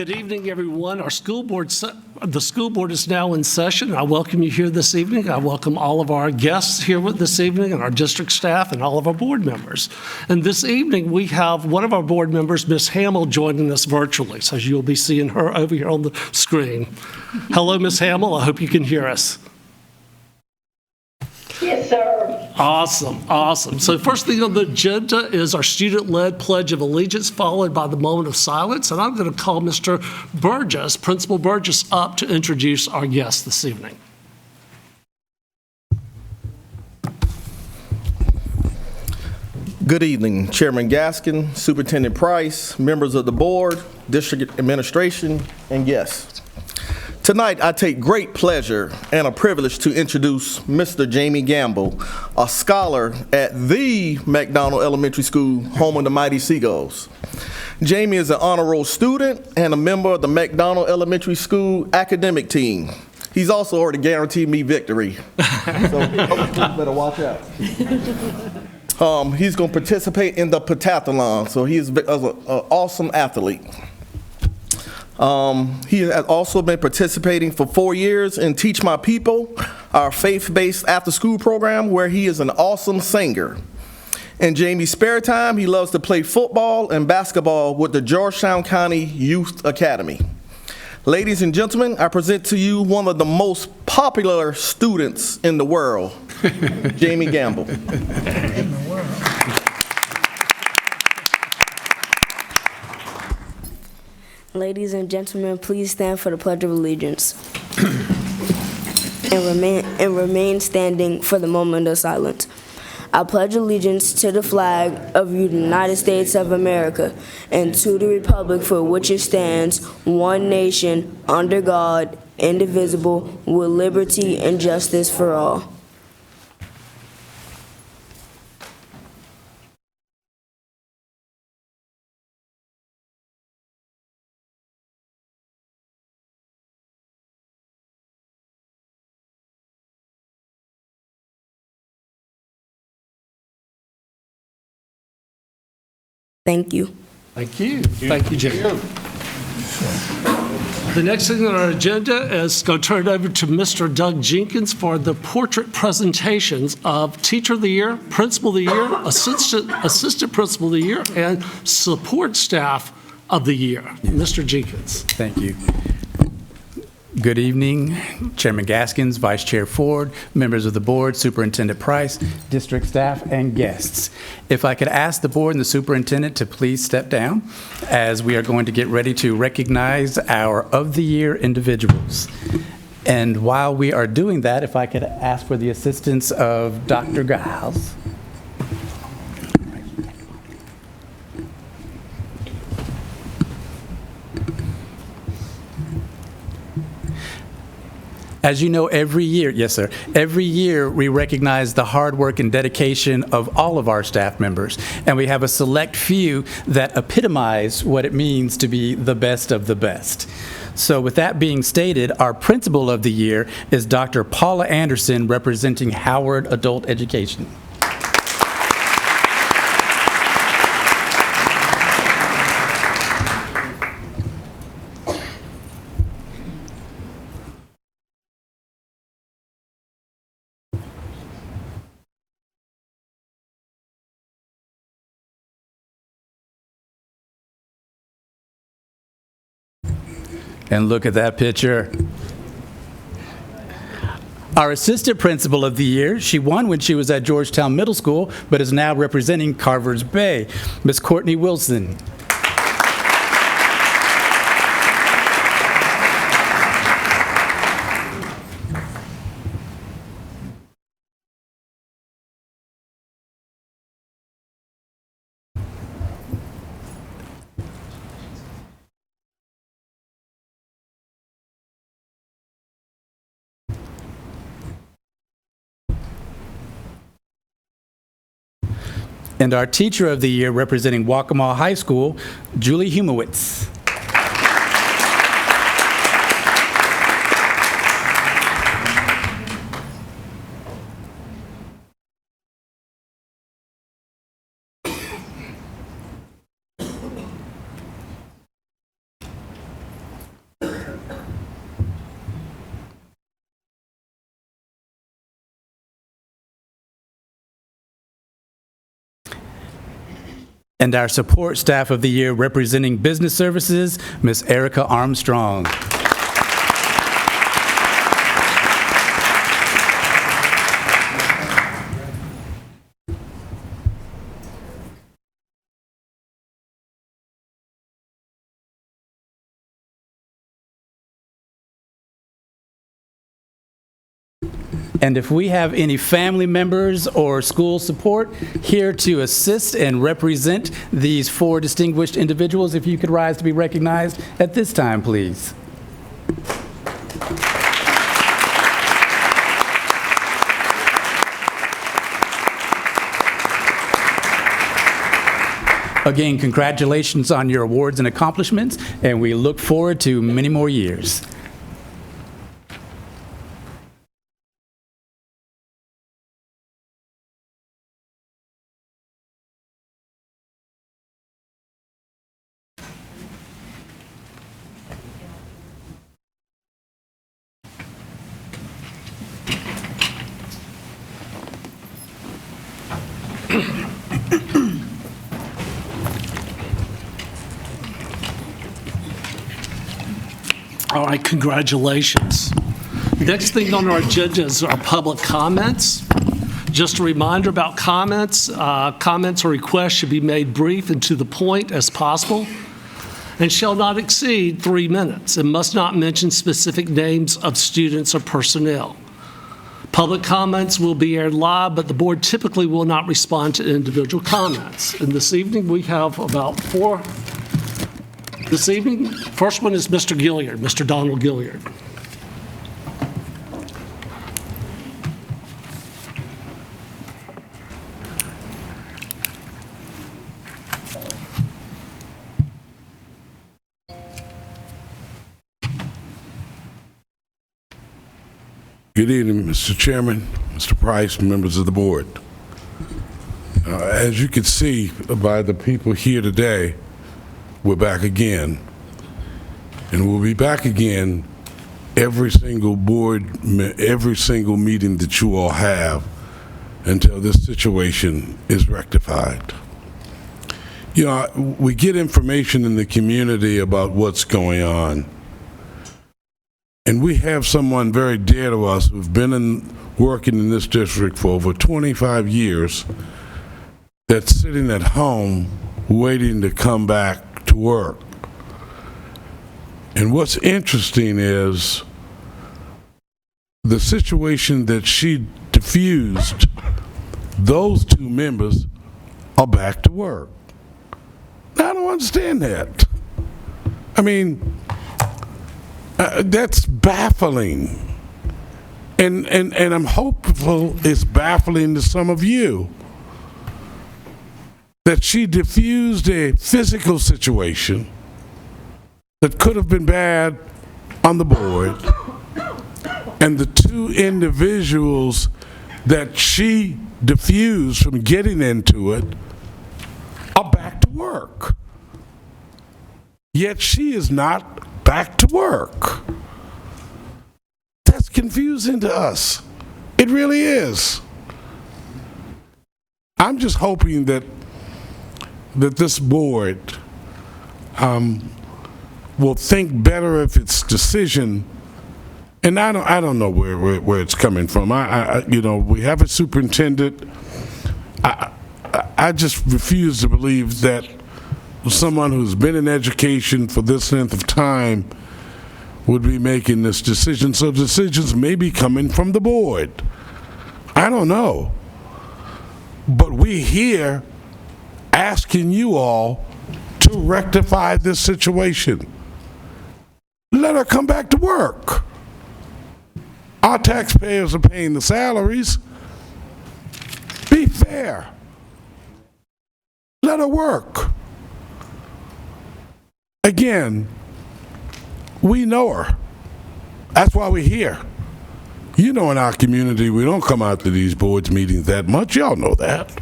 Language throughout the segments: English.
Good evening, everyone. The school board is now in session. I welcome you here this evening. I welcome all of our guests here this evening and our district staff and all of our board members. And this evening, we have one of our board members, Ms. Hamill, joining us virtually. So you'll be seeing her over here on the screen. Hello, Ms. Hamill. I hope you can hear us. Yes, sir. Awesome, awesome. So first thing on the agenda is our student-led Pledge of Allegiance, followed by the moment of silence. And I'm going to call Mr. Burgess, Principal Burgess, up to introduce our guest this evening. Good evening, Chairman Gaskin, Superintendent Price, members of the board, district administration, and guests. Tonight, I take great pleasure and a privilege to introduce Mr. Jamie Gamble, a scholar at the McDonald Elementary School, home of the Mighty Seagulls. Jamie is an honor roll student and a member of the McDonald Elementary School academic team. He's also already guaranteed me victory, so better watch out. He's going to participate in the pentathlon, so he's an awesome athlete. He has also been participating for 4 years in Teach My People, our faith-based after-school program, where he is an awesome singer. In Jamie's spare time, he loves to play football and basketball with the Georgetown County Youth Academy. Ladies and gentlemen, I present to you one of the most popular students in the world, Jamie Gamble. Ladies and gentlemen, please stand for the Pledge of Allegiance and remain standing for the moment of silence. I pledge allegiance to the flag of the United States of America and to the republic for which it stands, one nation, under God, indivisible, with liberty and justice for all. Thank you. Thank you. Thank you, Jamie. The next thing on our agenda is going to turn it over to Mr. Doug Jenkins for the portrait presentations of Teacher of the Year, Principal of the Year, Assistant Principal of the Year, and Support Staff of the Year. Mr. Jenkins. Thank you. Good evening, Chairman Gaskins, Vice Chair Ford, members of the board, Superintendent Price, district staff, and guests. If I could ask the board and the superintendent to please step down as we are going to get ready to recognize our of the year individuals. And while we are doing that, if I could ask for the assistance of Dr. Giles. As you know, every year, yes, sir, every year we recognize the hard work and dedication of all of our staff members, and we have a select few that epitomize what it means to be the best of the best. So with that being stated, our Principal of the Year is Dr. Paula Anderson, representing Howard Adult Education. And look at that picture. Our Assistant Principal of the Year, she won when she was at Georgetown Middle School, but is now representing Carvers Bay, Miss Courtney Wilson. And our Teacher of the Year, representing Waccamaw High School, Julie Humowitz. And our support staff of the year representing business services, Ms. Erica Armstrong. And if we have any family members or school support here to assist and represent these four distinguished individuals, if you could rise to be recognized at this time, please. Again, congratulations on your awards and accomplishments, and we look forward to many more years. All right, congratulations. Next thing on our agenda is our public comments. Just a reminder about comments. Comments or requests should be made brief and to the point as possible and shall not exceed 3 minutes and must not mention specific names of students or personnel. Public comments will be aired live, but the board typically will not respond to individual comments. And this evening, we have about 4. This evening, first one is Mr. Gilliard, Mr. Donald Gilliard. Good evening, Mr. Chairman, Mr. Price, members of the board. As you can see by the people here today, we're back again. And we'll be back again every single every single meeting that you all have until this situation is rectified. You know, we get information in the community about what's going on. And we have someone very dear to us who's been working in this district for over 25 years that's sitting at home waiting to come back to work. And what's interesting is the situation that she diffused, those two members are back to work. Now, I don't understand that. I mean, that's baffling. And I'm hopeful it's baffling to some of you that she diffused a physical situation that could have been bad on the board, and the two individuals that she diffused from getting into it are back to work. Yet she is not back to work. That's confusing to us. It really is. I'm just hoping that this board will think better of its decision, and I don't know where it's coming from. You know, we have a superintendent. I just refuse to believe that someone who's been in education for this length of time would be making this decision. So decisions may be coming from the board. I don't know, but we're here asking you all to rectify this situation. Let her come back to work. Our taxpayers are paying the salaries. Be fair. Let her work. Again, we know her. That's why we're here. You know, in our community, we don't come out to these boards meetings that much. Y'all know that.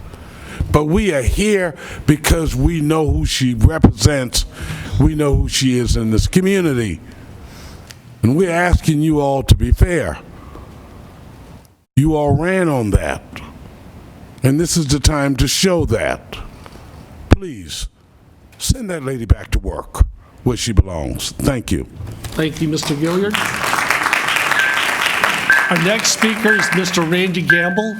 But we are here because we know who she represents. We know who she is in this community. And we're asking you all to be fair. You all ran on that. And this is the time to show that. please send that lady back to work where she belongs. Thank you. Thank you, Mr. Gilliard. Our next speaker is Mr. Randy Gamble.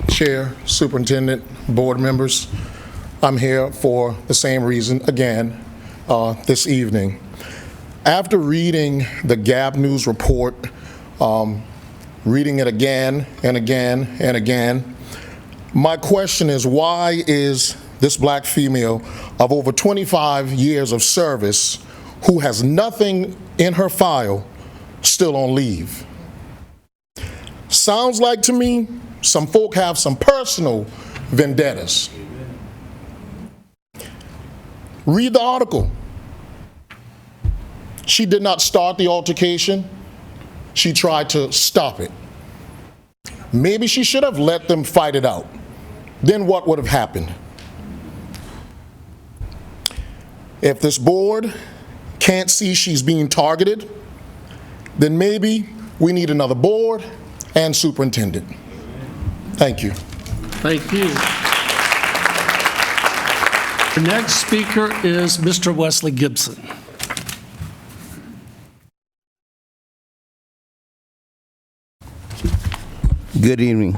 Chair, Superintendent, board members, I'm here for the same reason again this evening. After reading the Gab News report, reading it again and again and again, my question is, why is this black female of over 25 years of service who has nothing in her file still on leave? Sounds like to me some folk have some personal vendettas. Read the article. She did not start the altercation. She tried to stop it. Maybe she should have let them fight it out. Then what would have happened? If this board can't see she's being targeted, then maybe we need another board and superintendent. Thank you. Thank you. The next speaker is Mr. Wesley Gibson. Good evening.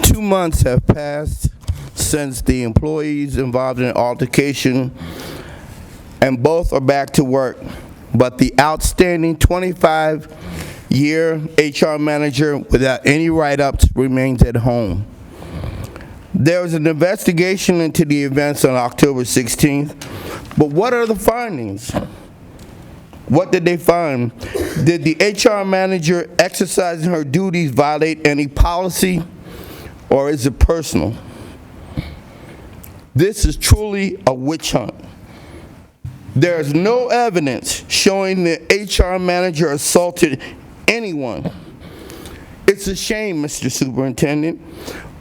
2 months have passed since the employees involved in an altercation, and both are back to work. But the outstanding 25-year HR manager without any write-ups remains at home. There was an investigation into the events on October 16th, but what are the findings? What did they find? Did the HR manager exercising her duties violate any policy, or is it personal? This is truly a witch hunt. There is no evidence showing the HR manager assaulted anyone. It's a shame, Mr. Superintendent.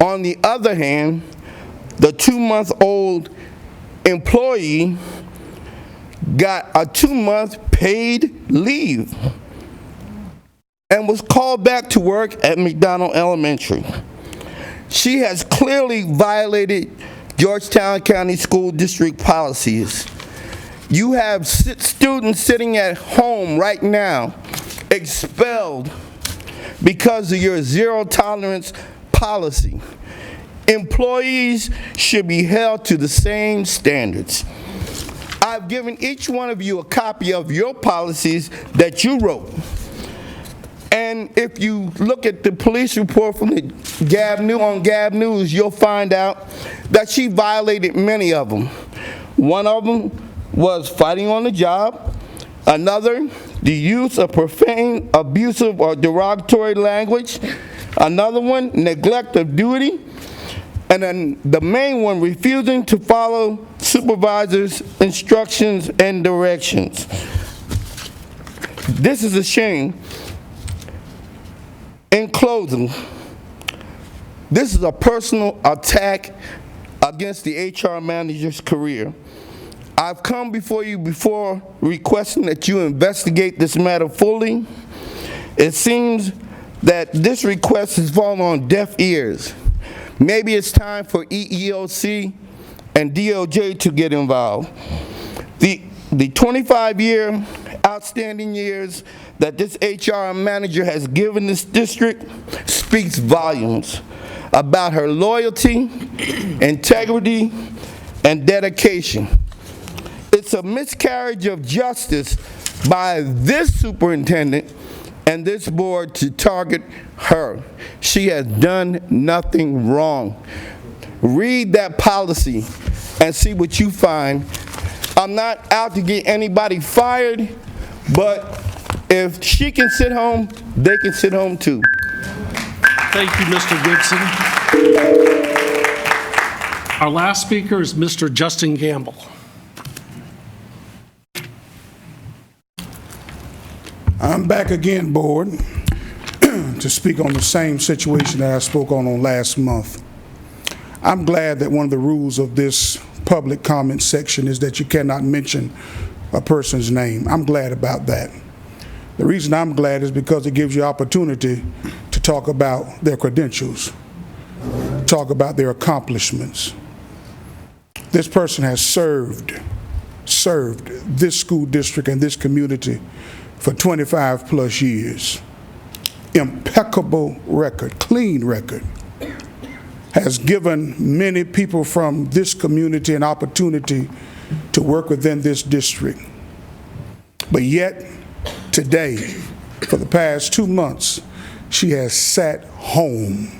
On the other hand, the 2-month-old employee got a 2-month paid leave and was called back to work at McDonald Elementary. She has clearly violated Georgetown County School District policies. You have students sitting at home right now expelled because of your zero tolerance policy. Employees should be held to the same standards. I've given each one of you a copy of your policies that you wrote. And if you look at the police report from the Gab News, you'll find out that she violated many of them. One of them was fighting on the job. Another, the use of profane, abusive, or derogatory language. Another one, neglect of duty. And then the main one, refusing to follow supervisors' instructions and directions. This is a shame. In closing, this is a personal attack against the HR manager's career. I've come before you before requesting that you investigate this matter fully. It seems that this request has fallen on deaf ears. Maybe it's time for EEOC and DOJ to get involved. The 25-year outstanding years that this HR manager has given this district speaks volumes about her loyalty, integrity, and dedication. It's a miscarriage of justice by this superintendent and this board to target her. She has done nothing wrong. Read that policy and see what you find. I'm not out to get anybody fired, but if she can sit home, they can sit home too. Thank you, Mr. Gibson. Our last speaker is Mr. Justin Gamble. I'm back again, board, to speak on the same situation that I spoke on last month. I'm glad that one of the rules of this public comment section is that you cannot mention a person's name. I'm glad about that. The reason I'm glad is because it gives you opportunity to talk about their credentials, talk about their accomplishments. This person has served this school district and this community for 25 plus years. Impeccable record, clean record. Has given many people from this community an opportunity to work within this district. But yet, today, for the past 2 months, she has sat home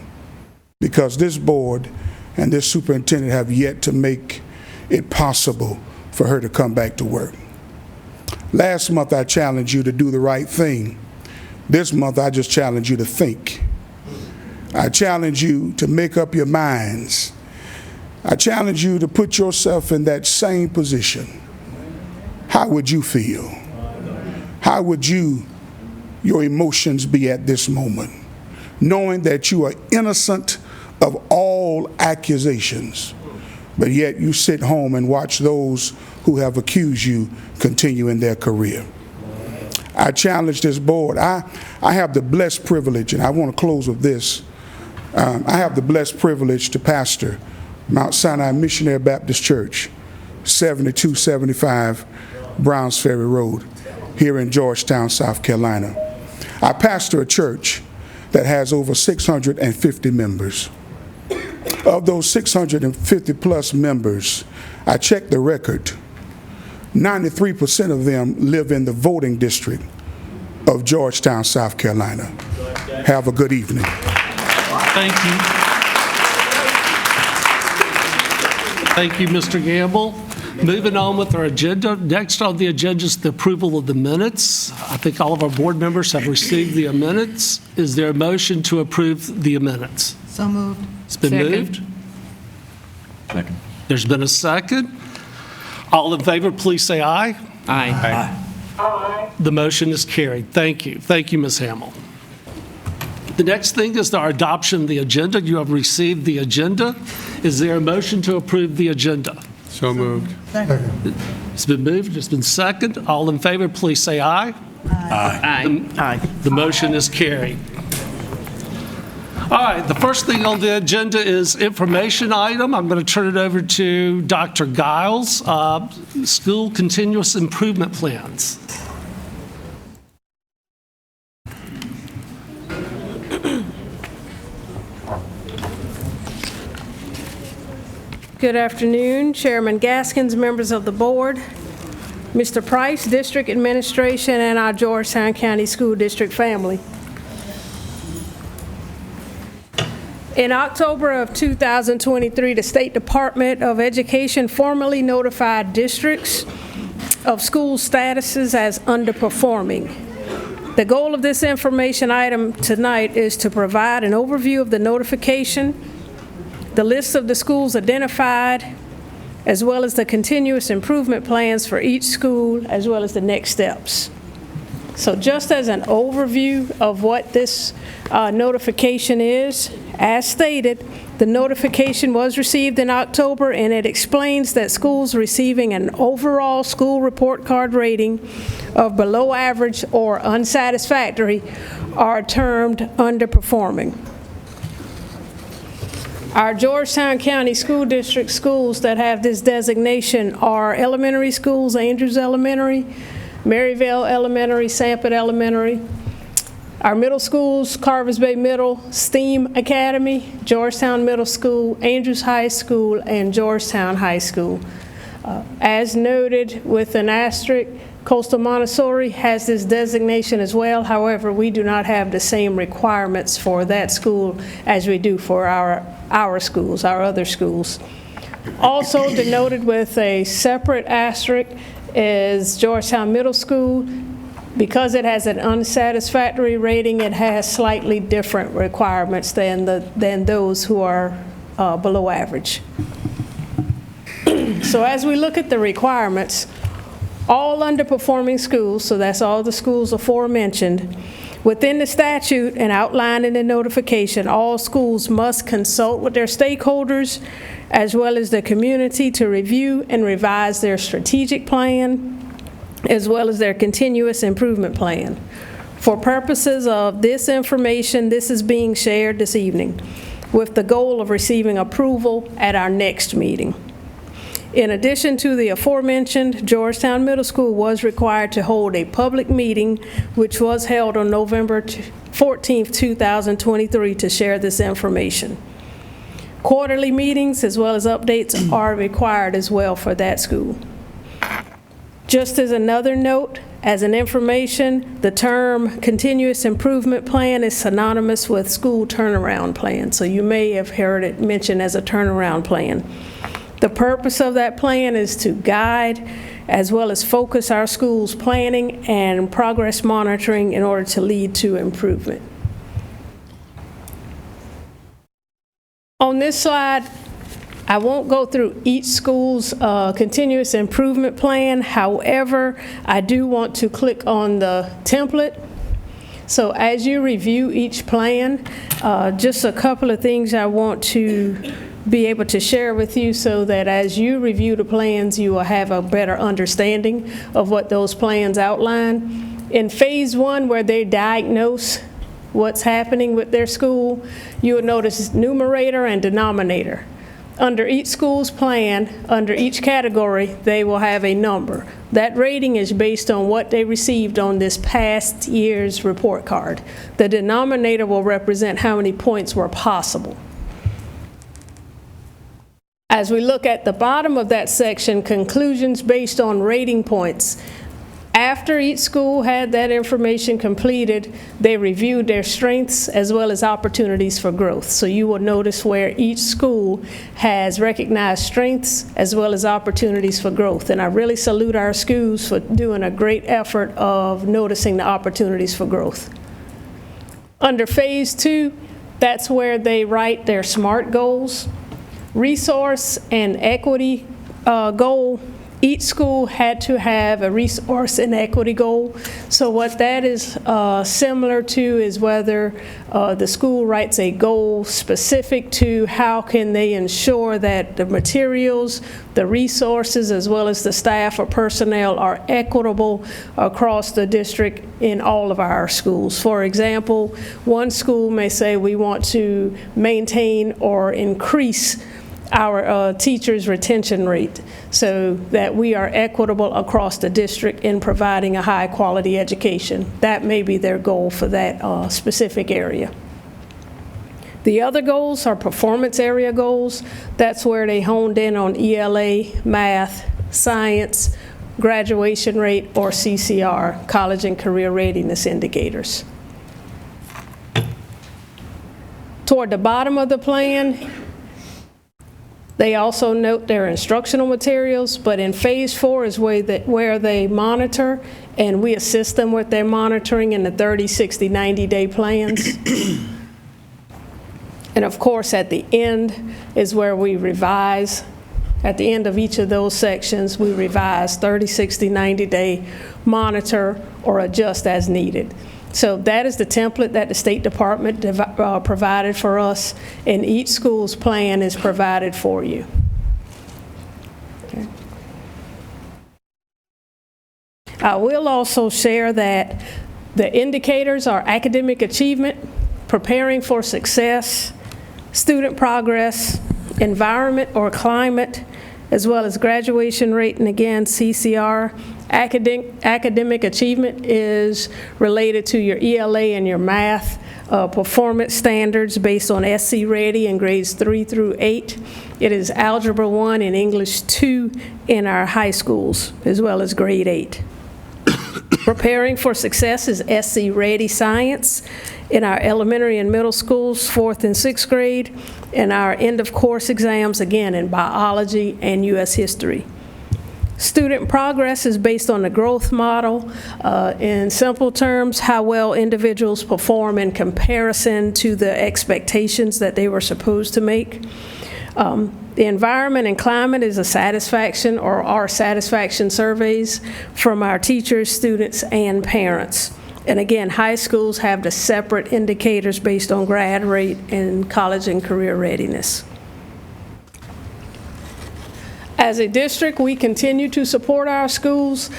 because this board and this superintendent have yet to make it possible for her to come back to work. Last month, I challenged you to do the right thing. This month, I just challenge you to think. I challenge you to make up your minds. I challenge you to put yourself in that same position. How would you feel? How would your emotions be at this moment, knowing that you are innocent of all accusations, but yet you sit home and watch those who have accused you continue in their career? I challenge this board. I have the blessed privilege, and I want to close with this. I have the blessed privilege to pastor Mount Sinai Missionary Baptist Church, 7275 Browns Ferry Road, here in Georgetown, South Carolina. I pastor a church that has over 650 members. Of those 650 plus members, I checked the record. 93% of them live in the voting district of Georgetown, South Carolina. Have a good evening. Thank you. Thank you, Mr. Gamble. Moving on with our agenda. Next on the agenda is the approval of the minutes. I think all of our board members have received the minutes. Is there a motion to approve the minutes? So moved. It's been moved. Second. There's been a second. All in favor, please say aye. Aye. The motion is carried. Thank you. Thank you, Ms. Hamill. The next thing is our adoption of the agenda. You have received the agenda. Is there a motion to approve the agenda? So moved. It's been moved. It's been seconded. All in favor, please say aye. Aye. The motion is carried. All right, the first thing on the agenda is information item. I'm going to turn it over to Dr. Giles, School Continuous Improvement Plans. Good afternoon, Chairman Gaskins, members of the board, Mr. Price, District Administration, and our Georgetown County School District family. In October of 2023, the State Department of Education formally notified districts of school statuses as underperforming. The goal of this information item tonight is to provide an overview of the notification, the list of the schools identified, as well as the continuous improvement plans for each school, as well as the next steps. So just as an overview of what this notification is, as stated, the notification was received in October, and it explains that schools receiving an overall school report card rating of below average or unsatisfactory are termed underperforming. Our Georgetown County School District schools that have this designation are elementary schools, Andrews Elementary, Maryvale Elementary, Sanford Elementary. Our middle schools, Carvers Bay Middle, STEAM Academy, Georgetown Middle School, Andrews High School, and Georgetown High School. As noted with an asterisk, Coastal Montessori has this designation as well. However, we do not have the same requirements for that school as we do for our schools, our other schools. Also denoted with a separate asterisk is Georgetown Middle School. Because it has an unsatisfactory rating, it has slightly different requirements than those who are below average. So as we look at the requirements, all underperforming schools, so that's all the schools aforementioned, within the statute and outlined in the notification, all schools must consult with their stakeholders as well as the community to review and revise their strategic plan, as well as their continuous improvement plan. For purposes of this information, this is being shared this evening with the goal of receiving approval at our next meeting. In addition to the aforementioned, Georgetown Middle School was required to hold a public meeting, which was held on November 14, 2023, to share this information. Quarterly meetings as well as updates are required as well for that school. Just as another note, as an information, the term continuous improvement plan is synonymous with school turnaround plan, so you may have heard it mentioned as a turnaround plan. The purpose of that plan is to guide as well as focus our schools' planning and progress monitoring in order to lead to improvement. On this slide, I won't go through each school's continuous improvement plan. However, I do want to click on the template. So as you review each plan, just a couple of things I want to be able to share with you so that as you review the plans, you will have a better understanding of what those plans outline. In phase 1, where they diagnose what's happening with their school, you will notice numerator and denominator. Under each school's plan, under each category, they will have a number. That rating is based on what they received on this past year's report card. The denominator will represent how many points were possible. As we look at the bottom of that section, conclusions based on rating points. After each school had that information completed, they reviewed their strengths as well as opportunities for growth. So you will notice where each school has recognized strengths as well as opportunities for growth. And I really salute our schools for doing a great effort of noticing the opportunities for growth. Under phase 2, that's where they write their SMART goals. Resource and equity goal. Each school had to have a resource and equity goal. So what that is similar to is whether the school writes a goal specific to how can they ensure that the materials, the resources, as well as the staff or personnel are equitable across the district in all of our schools. For example, one school may say we want to maintain or increase our teachers' retention rate so that we are equitable across the district in providing a high-quality education. That may be their goal for that specific area. The other goals are performance area goals. That's where they honed in on ELA, math, science, graduation rate, or CCR, college and career readiness indicators. Toward the bottom of the plan, they also note their instructional materials, but in phase 4 is where they monitor, and we assist them with their monitoring in the 30, 60, 90-day plans. And of course, at the end is where we revise. At the end of each of those sections, we revise 30, 60, 90-day, monitor, or adjust as needed. So that is the template that the State Department provided for us, and each school's plan is provided for you. Okay. I will also share that the indicators are academic achievement, preparing for success, student progress, environment or climate, as well as graduation rate, and again, CCR. Academic achievement is related to your ELA and your math performance standards based on SC Ready in grades 3 through 8. It is Algebra 1 and English 2 in our high schools, as well as grade 8. Preparing for success is SC Ready Science in our elementary and middle schools, 4th and 6th grade, and our end of course exams, again, in biology and U.S. history. Student progress is based on the growth model. In simple terms, how well individuals perform in comparison to the expectations that they were supposed to make. The environment and climate is a satisfaction or our satisfaction surveys from our teachers, students, and parents. And again, high schools have the separate indicators based on grad rate and college and career readiness. As a district, we continue to support our schools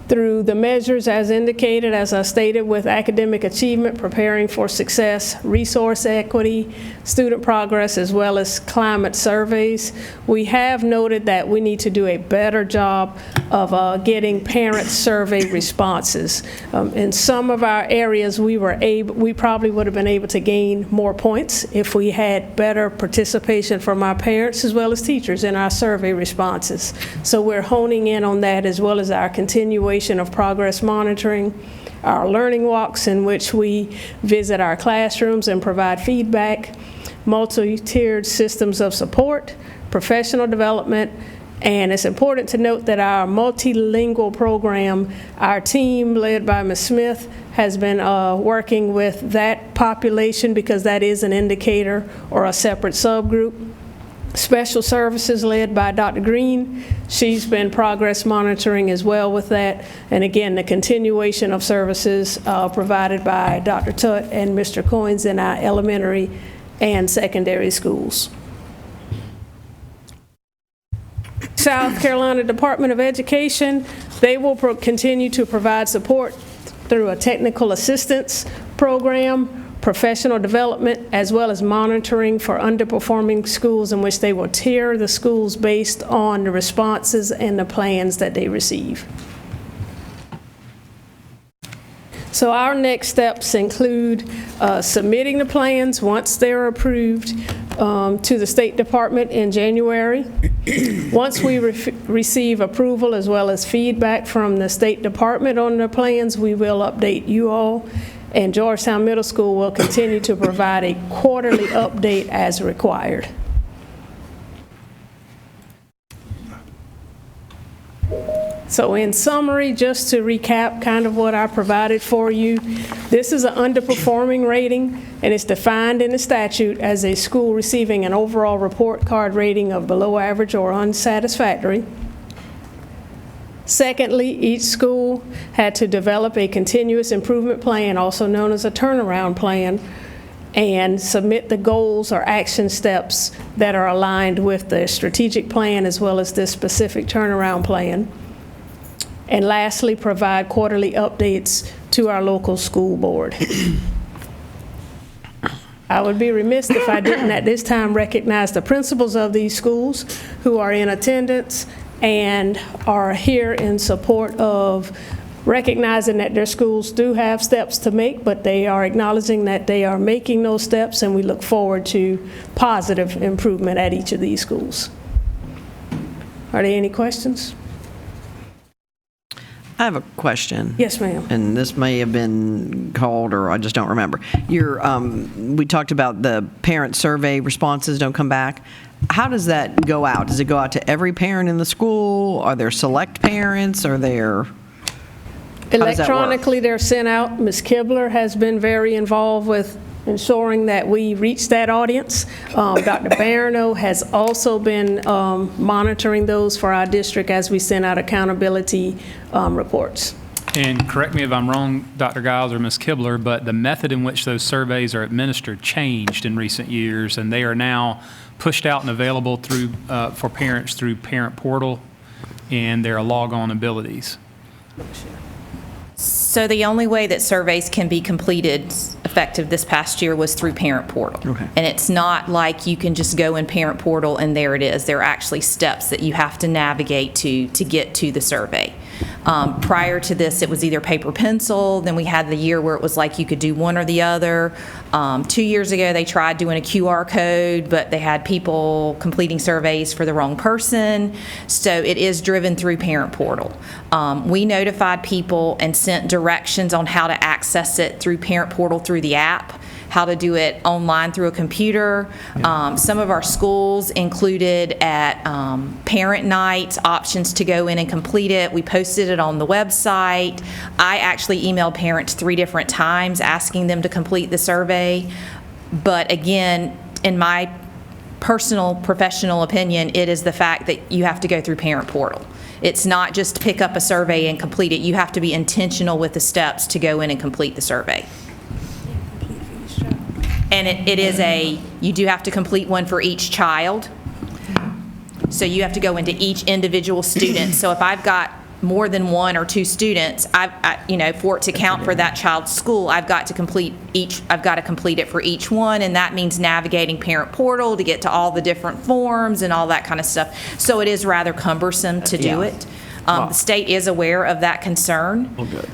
through the measures as indicated, as I stated, with academic achievement, preparing for success, resource equity, student progress, as well as climate surveys. We have noted that we need to do a better job of getting parent survey responses. In some of our areas, we probably would have been able to gain more points if we had better participation from our parents as well as teachers in our survey responses. So we're honing in on that, as well as our continuation of progress monitoring, our learning walks in which we visit our classrooms and provide feedback, multi-tiered systems of support, professional development, and it's important to note that our multilingual program, our team led by Ms. Smith, has been working with that population because that is an indicator or a separate subgroup. Special services led by Dr. Green. She's been progress monitoring as well with that. And again, the continuation of services provided by Dr. Tutt and Mr. Coynes in our elementary and secondary schools. South Carolina Department of Education, they will continue to provide support through a technical assistance program, professional development, as well as monitoring for underperforming schools, in which they will tier the schools based on the responses and the plans that they receive. So our next steps include submitting the plans once they're approved to the State Department in January. Once we receive approval as well as feedback from the State Department on the plans, we will update you all. And Georgetown Middle School will continue to provide a quarterly update as required. So in summary, just to recap kind of what I provided for you, this is an underperforming rating, and it's defined in the statute as a school receiving an overall report card rating of below average or unsatisfactory. Secondly, each school had to develop a continuous improvement plan, also known as a turnaround plan, and submit the goals or action steps that are aligned with the strategic plan as well as this specific turnaround plan. And lastly, provide quarterly updates to our local school board. I would be remiss if I didn't at this time recognize the principals of these schools who are in attendance and are here in support of recognizing that their schools do have steps to make, but they are acknowledging that they are making those steps, and we look forward to positive improvement at each of these schools. Are there any questions? I have a question. Yes, ma'am. And this may have been called, or I just don't remember. We talked about the parent survey responses don't come back. How does that go out? Does it go out to every parent in the school? Are there select parents? Are there... Electronically, they're sent out. Ms. Kibler has been very involved with ensuring that we reach that audience. Dr. Barano has also been monitoring those for our district as we send out accountability reports. And correct me if I'm wrong, Dr. Giles or Ms. Kibler, but the method in which those surveys are administered changed in recent years, and they are now pushed out and available through for parents through Parent Portal and their log-on abilities. So the only way that surveys can be completed effective this past year was through Parent Portal. Okay. And it's not like you can just go in Parent Portal and there it is. There are actually steps that you have to navigate to get to the survey. Prior to this, it was either paper pencil, then we had the year where it was like you could do one or the other. 2 years ago, they tried doing a QR code, but they had people completing surveys for the wrong person. So it is driven through Parent Portal. We notified people and sent directions on how to access it through Parent Portal through the app, how to do it online through a computer. Some of our schools included at parent nights options to go in and complete it. We posted it on the website. I actually emailed parents 3 different times asking them to complete the survey. But again, in my personal professional opinion, it is the fact that you have to go through Parent Portal. It's not just pick up a survey and complete it. You have to be intentional with the steps to go in and complete the survey. And it is you do have to complete one for each child. So you have to go into each individual student. So if I've got more than 1 or 2 students, for it to count for that child's school, I've got to complete it for each one, and that means navigating parent portal to get to all the different forms and all that kind of stuff. So it is rather cumbersome to do it. The state is aware of that concern. Oh, good.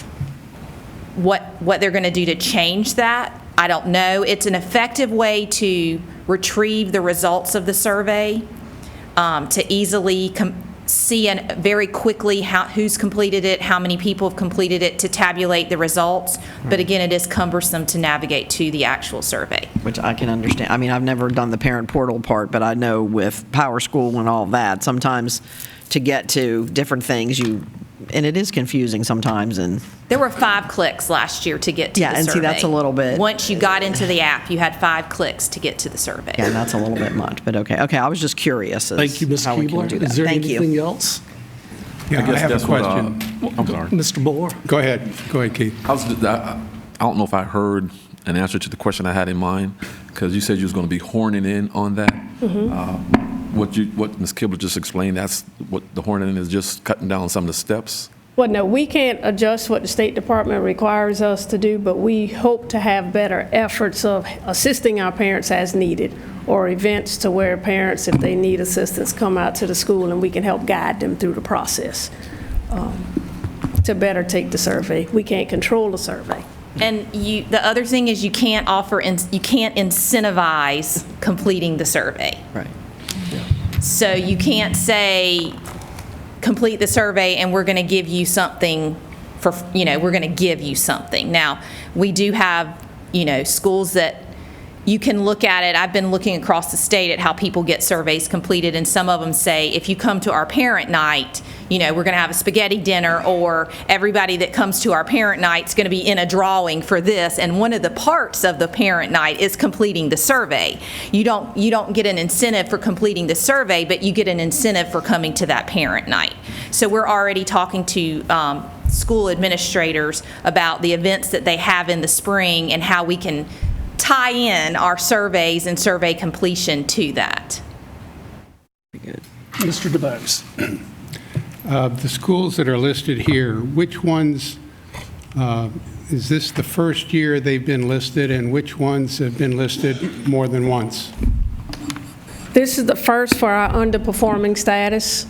What they're going to do to change that, I don't know. It's an effective way to retrieve the results of the survey, to easily see very quickly who's completed it, how many people have completed it, to tabulate the results. But again, it is cumbersome to navigate to the actual survey. Which I can understand. I mean, I've never done the parent portal part, but I know with Power School and all that, sometimes to get to different things, and it is confusing sometimes. And there were 5 clicks last year to get to the survey. Yeah, and see, that's a little bit. Once you got into the app, you had 5 clicks to get to the survey. Yeah, and that's a little bit much, but okay. I was just curious. Thank you, Ms. how we can Keebler. do that. Is there Thank you. anything else? Yeah, I have a question. I'm sorry. Mr. Moore? Go ahead, Keith. I don't know if I heard an answer to the question I had in mind, because you said you was going to be horning in on that. What Ms. Kibler just explained, that's what the horning in is, just cutting down some of the steps? Well, no, we can't adjust what the State Department requires us to do, but we hope to have better efforts of assisting our parents as needed, or events to where parents, if they need assistance, come out to the school and we can help guide them through the process to better take the survey. We can't control the survey. And the other thing is you can't incentivize completing the survey. Right. So you can't say, complete the survey and we're going to give you something we're going to give you something. Now, we do have, schools that you can look at it. I've been looking across the state at how people get surveys completed, and some of them say, if you come to our parent night, we're going to have a spaghetti dinner, or everybody that comes to our parent night is going to be in a drawing for this, and one of the parts of the parent night is completing the survey. You don't get an incentive for completing the survey, but you get an incentive for coming to that parent night. So we're already talking to school administrators about the events that they have in the spring and how we can tie in our surveys and survey completion to that. Mr. DeBose. The schools that are listed here, which ones, is this the first year they've been listed, and which ones have been listed more than once? This is the first for our underperforming status.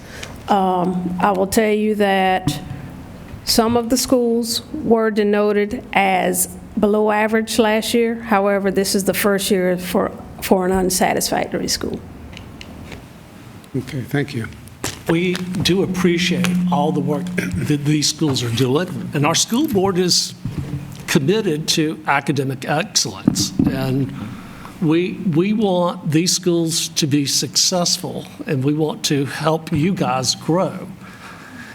I will tell you that some of the schools were denoted as below average last year. However, this is the first year for an unsatisfactory school. Okay, thank you. We do appreciate all the work that these schools are doing, and our school board is committed to academic excellence. And we want these schools to be successful, and we want to help you guys grow.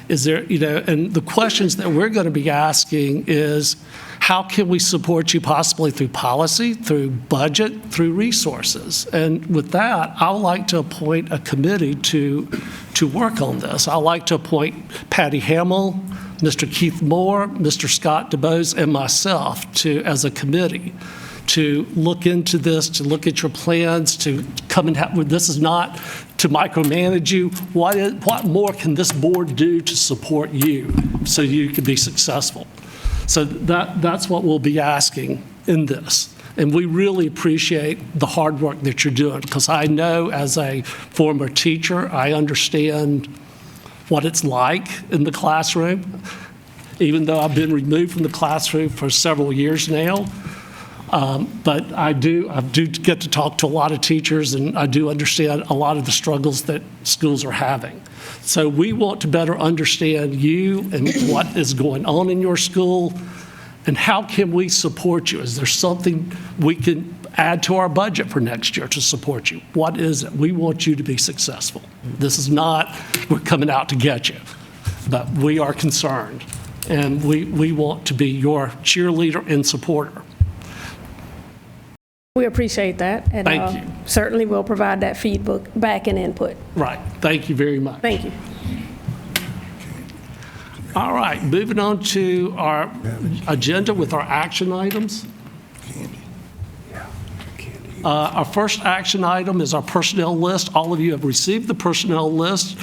Is there, and the questions that we're going to be asking is, how can we support you possibly through policy, through budget, through resources? And with that, I would like to appoint a committee to work on this. I'd like to appoint Patty Hamill, Mr. Keith Moore, Mr. Scott DeBose, and myself as a committee to look into this, to look at your plans, to come and have, this is not to micromanage you. What more can this board do to support you so you can be successful? So that's what we'll be asking in this. And we really appreciate the hard work that you're doing, because I know as a former teacher, I understand what it's like in the classroom, even though I've been removed from the classroom for several years now. But I do get to talk to a lot of teachers, and I do understand a lot of the struggles that schools are having. So we want to better understand you and what is going on in your school, and how can we support you? Is there something we can add to our budget for next year to support you? What is it? We want you to be successful. This is not, we're coming out to get you, but we are concerned, and we want to be your cheerleader and supporter. We appreciate that, and Thank you. Certainly will provide that feedback and input. Right. Thank you very much. Thank you. All right, moving on to our agenda with our action items. Our first action item is our personnel list. All of you have received the personnel list.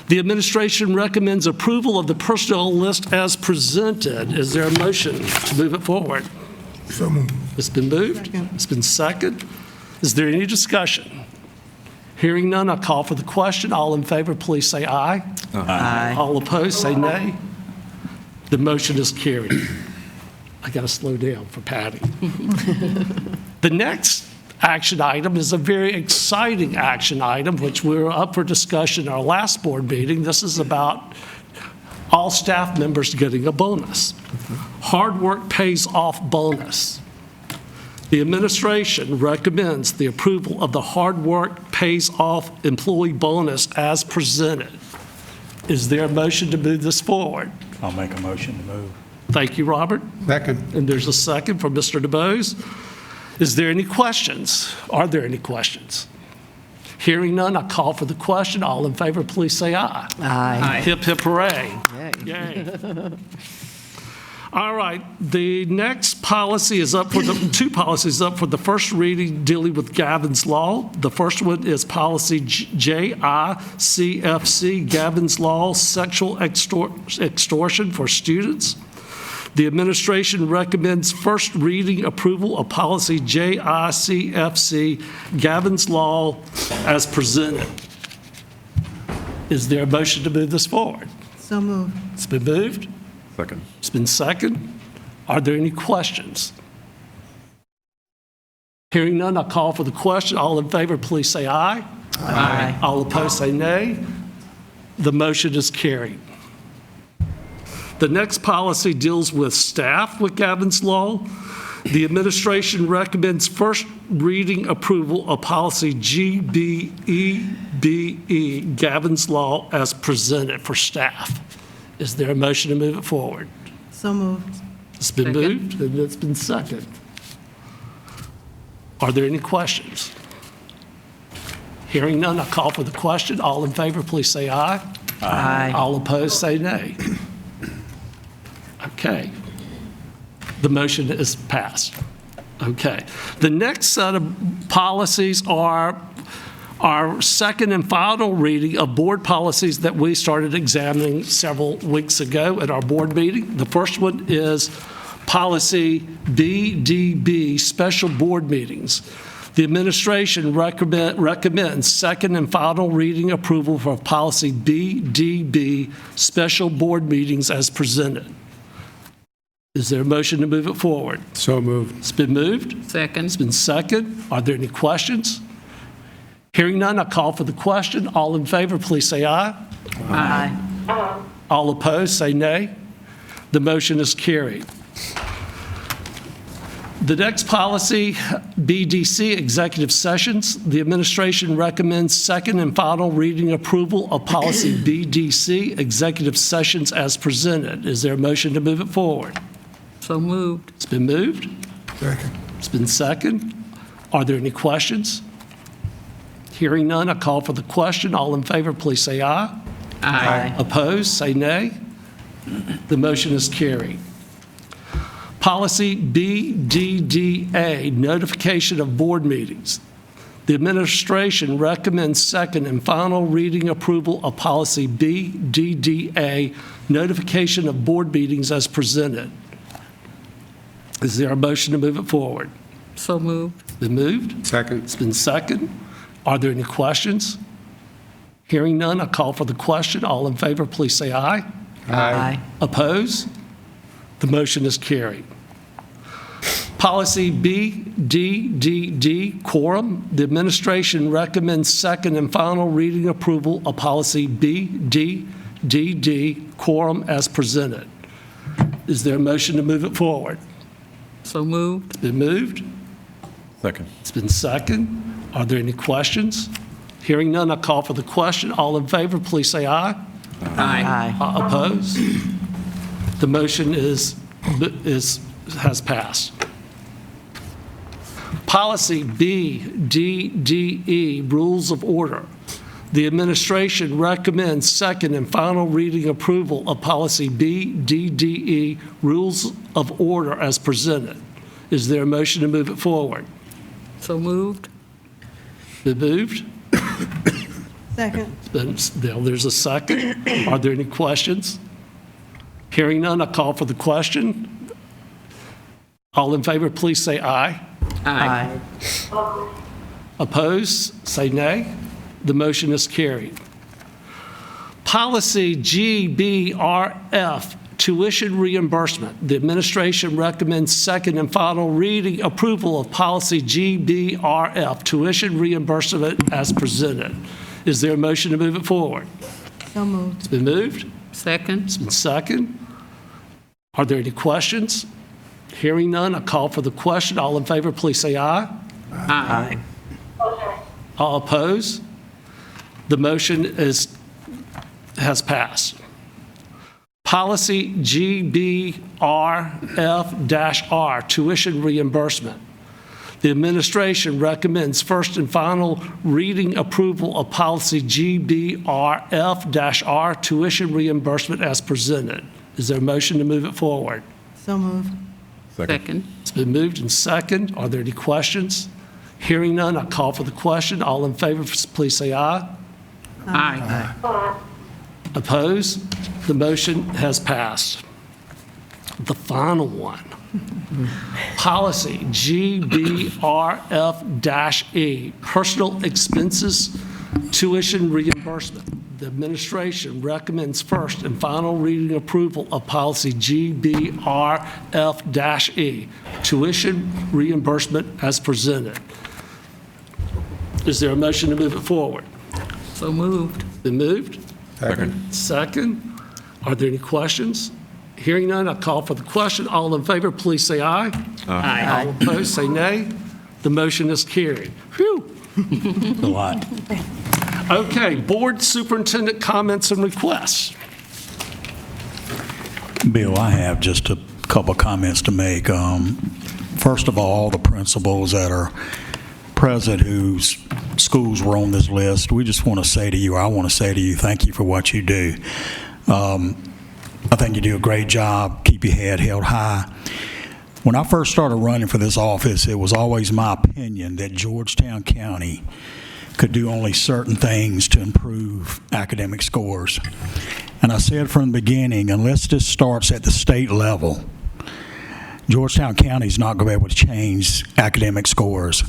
The administration recommends approval of the personnel list as presented. Is there a motion to move it forward? So moved. It's been moved. It's been seconded. Is there any discussion? Hearing none, I'll call for the question. All in favor, please say aye. Aye. All opposed, say nay. The motion is carried. I got to slow down for Patty. The next action item is a very exciting action item, which we were up for discussion in our last board meeting. This is about all staff members getting a bonus. Hard work pays off bonus. The administration recommends the approval of the hard work pays off employee bonus as presented. Is there a motion to move this forward? I'll make a motion to move. Thank you, Robert. Second. And there's a second from Mr. DeBose. Is there any questions? Are there any questions? Hearing none, I call for the question. All in favor, please say aye. Aye. Hip, hip, hooray. Yay. Yay. All right, the next policy is up for the, two policies up for the first reading dealing with Gavin's Law. The first one is policy JICFC, Gavin's Law, sexual extortion for students. The administration recommends first reading approval of policy JICFC, Gavin's Law, as presented. Is there a motion to move this forward? So moved. It's been moved. Second. It's been seconded. Are there any questions? Hearing none, I'll call for the question. All in favor, please say aye. Aye. All opposed, say nay. The motion is carried. The next policy deals with staff with Gavin's Law. The administration recommends first reading approval of policy GBEBE, Gavin's Law, as presented for staff. Is there a motion to move it forward? So moved. It's been moved and it's been seconded. Are there any questions? Hearing none, I'll call for the question. All in favor, please say aye. Aye. All opposed, say nay. Okay. The motion is passed. Okay. The next set of policies are our second and final reading of board policies that we started examining several weeks ago at our board meeting. The first one is policy BDB, special board meetings. The administration recommends second and final reading approval for policy BDB, special board meetings as presented. Is there a motion to move it forward? So moved. It's been moved. Second. It's been seconded. Are there any questions? Hearing none, I call for the question. All in favor, please say aye. Aye. All opposed, say nay. The motion is carried. The next policy, BDC, executive sessions. The administration recommends second and final reading approval of policy BDC, executive sessions as presented. Is there a motion to move it forward? So moved. It's been moved. Second. It's been seconded. Are there any questions? Hearing none, I call for the question. All in favor, please say aye. Aye. Opposed, say nay. The motion is carried. Policy BDDA, notification of board meetings. The administration recommends second and final reading approval of policy BDDA, notification of board meetings as presented. Is there a motion to move it forward? So moved. Been moved? Second. It's been seconded. Are there any questions? Hearing none, I call for the question. All in favor, please say aye. Aye. Opposed? The motion is carried. Policy BDDD, quorum. The administration recommends second and final reading approval of policy BDDD, quorum as presented. Is there a motion to move it forward? So moved. It's been moved. Second. It's been seconded. Are there any questions? Hearing none, I call for the question. All in favor, please say aye. Aye. Opposed? The motion has passed. Policy BDDE, rules of order. The administration recommends second and final reading approval of policy BDDE, rules of order as presented. Is there a motion to move it forward? So moved. Been moved? Second. There's a second. Are there any questions? Hearing none, I call for the question. All in favor, please say aye. Aye. Opposed, say nay. The motion is carried. Policy GBRF, tuition reimbursement. The administration recommends second and final reading approval of policy GBRF, tuition reimbursement as presented. Is there a motion to move it forward? So moved. It's been moved. Second. It's been second. Are there any questions? Hearing none, I call for the question. All in favor, please say aye. Aye. All opposed? The motion has passed. Policy GBRF-R, tuition reimbursement. The administration recommends first and final reading approval of policy GBRF-R, tuition reimbursement as presented. Is there a motion to move it forward? So moved. Second. It's been moved and second. Are there any questions? Hearing none, I call for the question. All in favor, please say aye. Aye. Opposed? The motion has passed. The final one. Policy GBRF-E, personal expenses tuition reimbursement. The administration recommends first and final reading approval of policy GBRF-E, tuition reimbursement as presented. Is there a motion to move it forward? So moved. Been moved? Second. Second. Are there any questions? Hearing none, I call for the question. All in favor, please say aye. Aye. All opposed, say nay. The motion is carried. Phew. A lot. Okay, board superintendent comments and requests. Bill, I have just a couple of comments to make. First of all the principals that are present whose schools were on this list, we just want to say to you, I want to say to you, thank you for what you do. I think you do a great job. Keep your head held high. When I first started running for this office, it was always my opinion that Georgetown County could do only certain things to improve academic scores. And I said from the beginning, unless this starts at the state level, Georgetown County is not going to be able to change academic scores,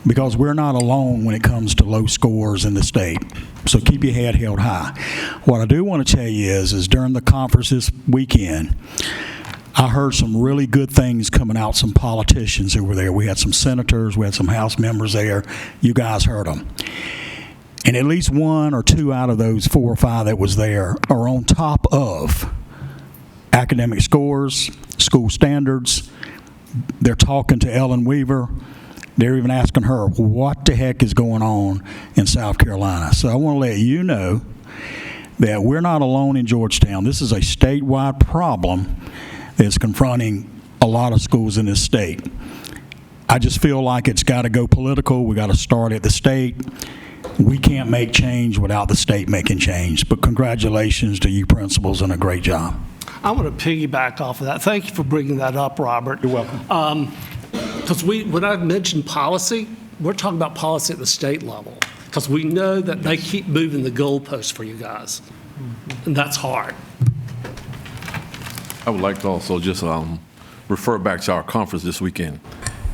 because we're not alone when it comes to low scores in the state. So keep your head held high. What I do want to tell you is during the conference this weekend, I heard some really good things coming out, some politicians who were there. We had some senators, we had some House members there. You guys heard them. And at least one or two out of those 4 or 5 that was there are on top of academic scores, school standards. They're talking to Ellen Weaver. They're even asking her, what the heck is going on in South Carolina? So I want to let you know that we're not alone in Georgetown. This is a statewide problem that's confronting a lot of schools in this state. I just feel like it's got to go political. We got to start at the state. We can't make change without the state making change. But congratulations to you principals and a great job. I want to piggyback off of that. Thank you for bringing that up, Robert. You're welcome. Because when I mentioned policy, we're talking about policy at the state level, because we know that they keep moving the goalposts for you guys, and that's hard. I would like to also just refer back to our conference this weekend.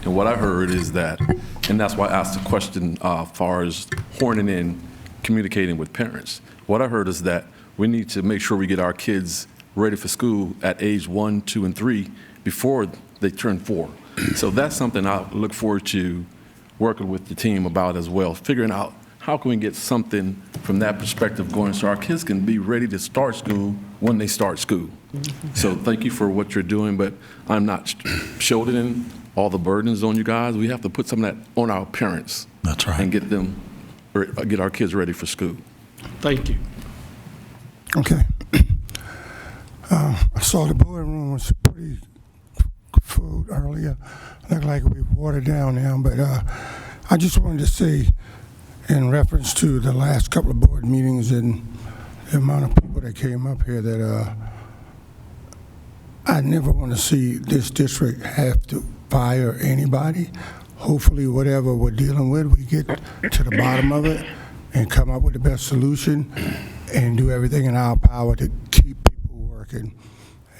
And what I heard is that, and that's why I asked the question as far as horning in, communicating with parents. What I heard is that we need to make sure we get our kids ready for school at age 1, 2, and 3 before they turn 4. So that's something I look forward to working with the team about as well, figuring out how can we get something from that perspective going so our kids can be ready to start school when they start school. So thank you for what you're doing, but I'm not shouldering all the burdens on you guys. We have to put some of that on our parents. That's right. And get our kids ready for school. Thank you. Okay. I saw the boardroom was pretty food earlier. Looked like we've watered down now, but I just wanted to say, in reference to the last couple of board meetings and the amount of people that came up here, that I never want to see this district have to fire anybody. Hopefully, whatever we're dealing with, we get to the bottom of it and come up with the best solution and do everything in our power to keep people working.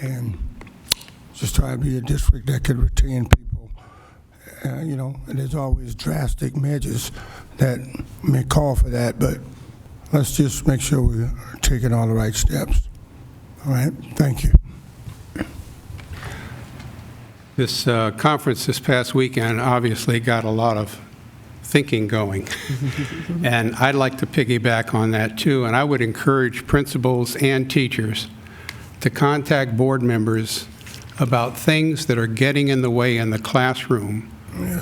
And just try to be a district that could retain people. You know, and there's always drastic measures that may call for that, but let's just make sure we're taking all the right steps. All right, thank you. This conference this past weekend obviously got a lot of thinking going. And I'd like to piggyback on that too, and I would encourage principals and teachers to contact board members about things that are getting in the way in the classroom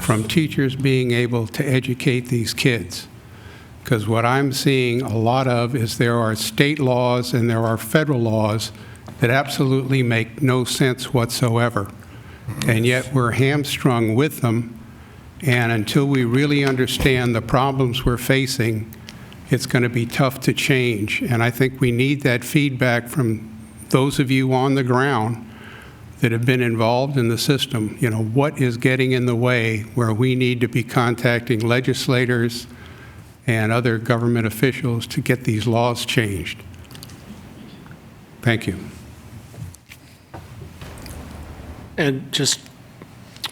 from teachers being able to educate these kids. Because what I'm seeing a lot of is there are state laws and there are federal laws that absolutely make no sense whatsoever. And yet we're hamstrung with them, and until we really understand the problems we're facing, it's going to be tough to change. And I think we need that feedback from those of you on the ground that have been involved in the system. You know, what is getting in the way where we need to be contacting legislators and other government officials to get these laws changed. Thank you. And just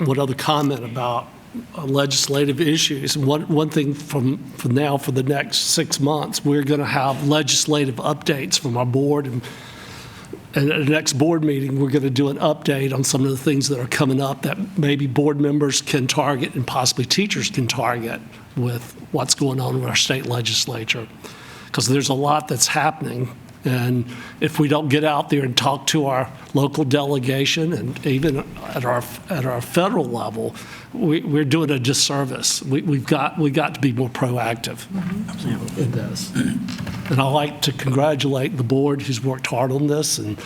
one other comment about legislative issues. One thing from now for the next 6 months, we're going to have legislative updates from our board, and at the next board meeting, we're going to do an update on some of the things that are coming up that maybe board members can target and possibly teachers can target with what's going on in our state legislature. Because there's a lot that's happening, and if we don't get out there and talk to our local delegation and even at our federal level, we're doing a disservice. We've got to be more proactive in this. And I'd like to congratulate the board who's worked hard on this, and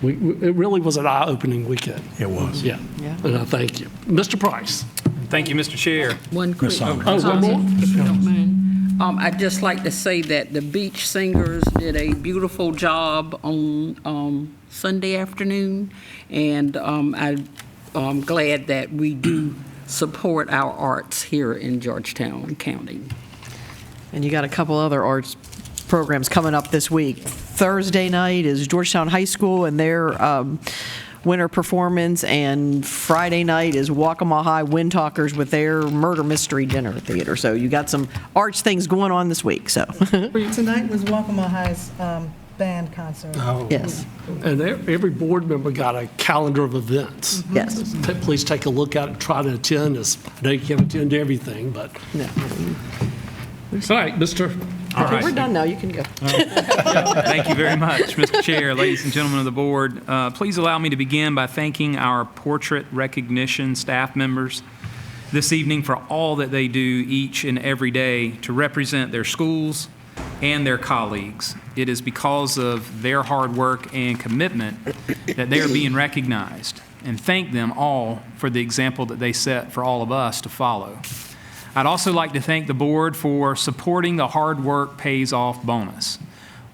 it really was an eye-opening weekend. It was. Yeah. And I thank you. Mr. Price. Thank you, Mr. Chair. One quick Summers. One more? comment, if you don't mind. I'd just like to say that the Beach Singers did a beautiful job on Sunday afternoon, and I'm glad that we do support our arts here in Georgetown County. And you got a couple other arts programs coming up this week. Thursday night is Georgetown High School and their winter performance, and Friday night is Waccamaw High Wind Talkers with their murder mystery dinner theater. So you got some arts things going on this week. So Tonight was Waccamaw High's band concert. yes, And every board member got a calendar of events. yes. Please take a look at it, try to attend. I know you can't attend everything, but. No. All right, Mr. All right. We're done now. You can go. Thank you very much, Mr. Chair, ladies and gentlemen of the board. Please allow me to begin by thanking our portrait recognition staff members this evening for all that they do each and every day to represent their schools and their colleagues. It is because of their hard work and commitment that they are being recognized, and thank them all for the example that they set for all of us to follow. I'd also like to thank the board for supporting the Hard Work Pays Off bonus.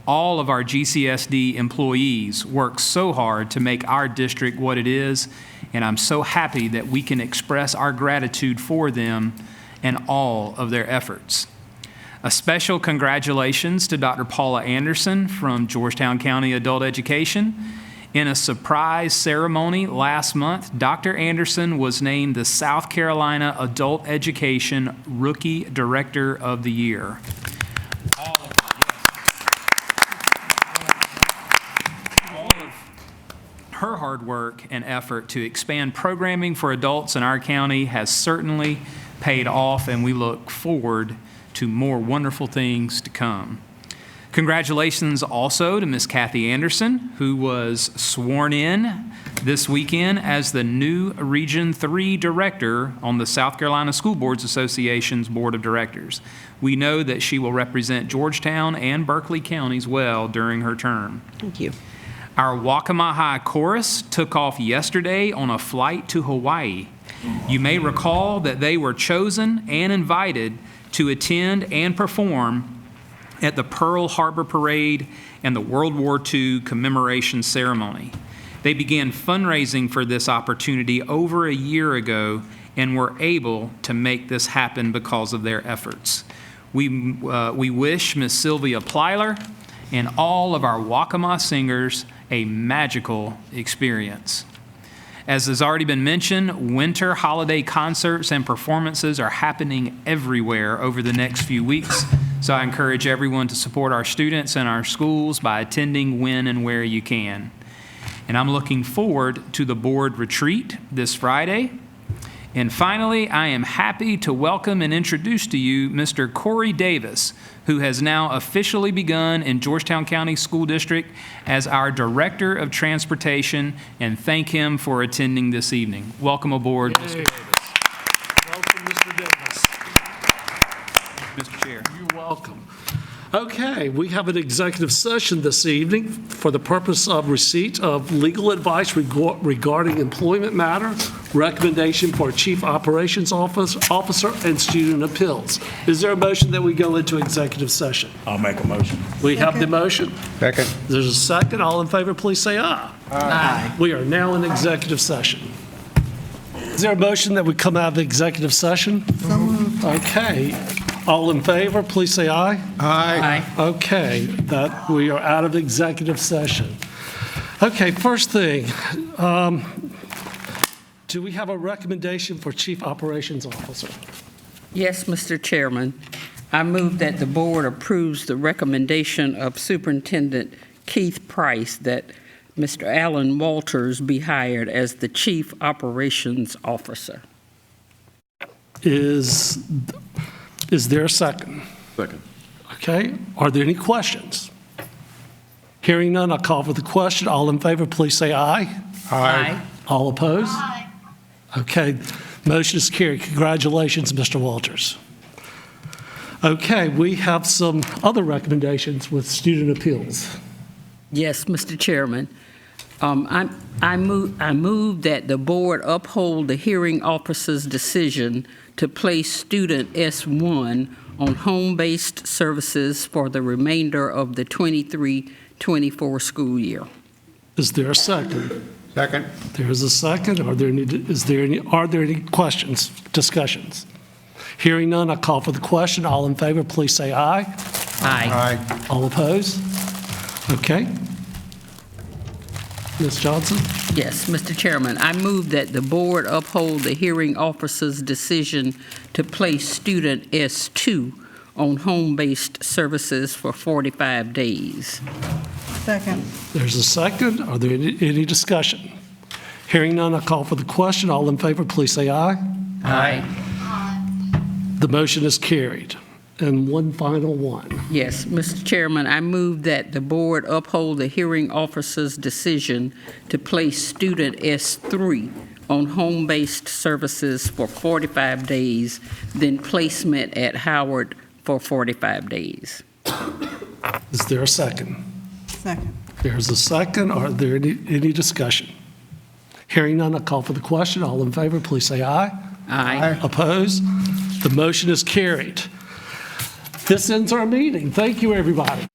All of our GCSD employees work so hard to make our district what it is, and I'm so happy that we can express our gratitude for them and all of their efforts. A special congratulations to Dr. Paula Anderson from Georgetown County Adult Education. In a surprise ceremony last month, Dr. Anderson was named the South Carolina Adult Education Rookie Director of the Year. All of her hard work and effort to expand programming for adults in our county has certainly paid off, and we look forward to more wonderful things to come. Congratulations also to Ms. Kathy Anderson, who was sworn in this weekend as the new Region 3 Director on the South Carolina School Boards Association's Board of Directors. We know that she will represent Georgetown and Berkeley counties well during her term. Thank you. Our Waccamaw High Chorus took off yesterday on a flight to Hawaii. You may recall that they were chosen and invited to attend and perform at the Pearl Harbor Parade and the World War II commemoration ceremony. They began fundraising for this opportunity over a year ago and were able to make this happen because of their efforts. We wish Miss Sylvia Plyler and all of our Waccamaw singers a magical experience. As has already been mentioned, winter holiday concerts and performances are happening everywhere over the next few weeks, so I encourage everyone to support our students and our schools by attending when and where you can. And I'm looking forward to the board retreat this Friday. And finally, I am happy to welcome and introduce to you Mr. Corey Davis, who has now officially begun in Georgetown County School District as our Director of Transportation, and thank him for attending this evening. Welcome aboard, Mr. Davis. Welcome, Mr. Davis. Mr. Chair. You're welcome. Okay, we have an executive session this evening for the purpose of receipt of legal advice regarding employment matter, recommendation for Chief Operations Officer, and student appeals. Is there a motion that we go into executive session? I'll make a motion. We have the motion. Second. There's a second. All in favor, please say aye. Aye. We are now in executive session. Is there a motion that we come out of the executive session? Okay. All in favor, please say aye. Aye. Okay, that we are out of executive session. Okay, first thing, do we have a recommendation for Chief Operations Officer? Yes, Mr. Chairman. I move that the board approves the recommendation of Superintendent Keith Price that Mr. Alan Walters be hired as the Chief Operations Officer. Is there a second? Second. Okay, are there any questions? Hearing none, I'll call for the question. All in favor, please say aye. Aye. All opposed? Aye. Okay, motion is carried. Congratulations, Mr. Walters. Okay, we have some other recommendations with student appeals. Yes, Mr. Chairman. I move that the board uphold the hearing officer's decision to place student S1 on home-based services for the remainder of the 23-24 school year. Is there a second? Second. There is a second. Are there any questions, discussions? Hearing none, I call for the question. All in favor, please say aye. Aye. Aye. All opposed? Okay. Ms. Johnson? Yes, Mr. Chairman, I move that the board uphold the hearing officer's decision to place student S2 on home-based services for 45 days. Second. There's a second. Are there any discussion? Hearing none, I call for the question. All in favor, please say aye. Aye. The motion is carried. And one final one. Yes, Mr. Chairman, I move that the board uphold the hearing officer's decision to place student S3 on home-based services for 45 days, then placement at Howard for 45 days. Is there a second? Second. There's a second. Are there any discussion? Hearing none, I call for the question. All in favor, please say aye. Aye. Opposed? The motion is carried. This ends our meeting. Thank you, everybody.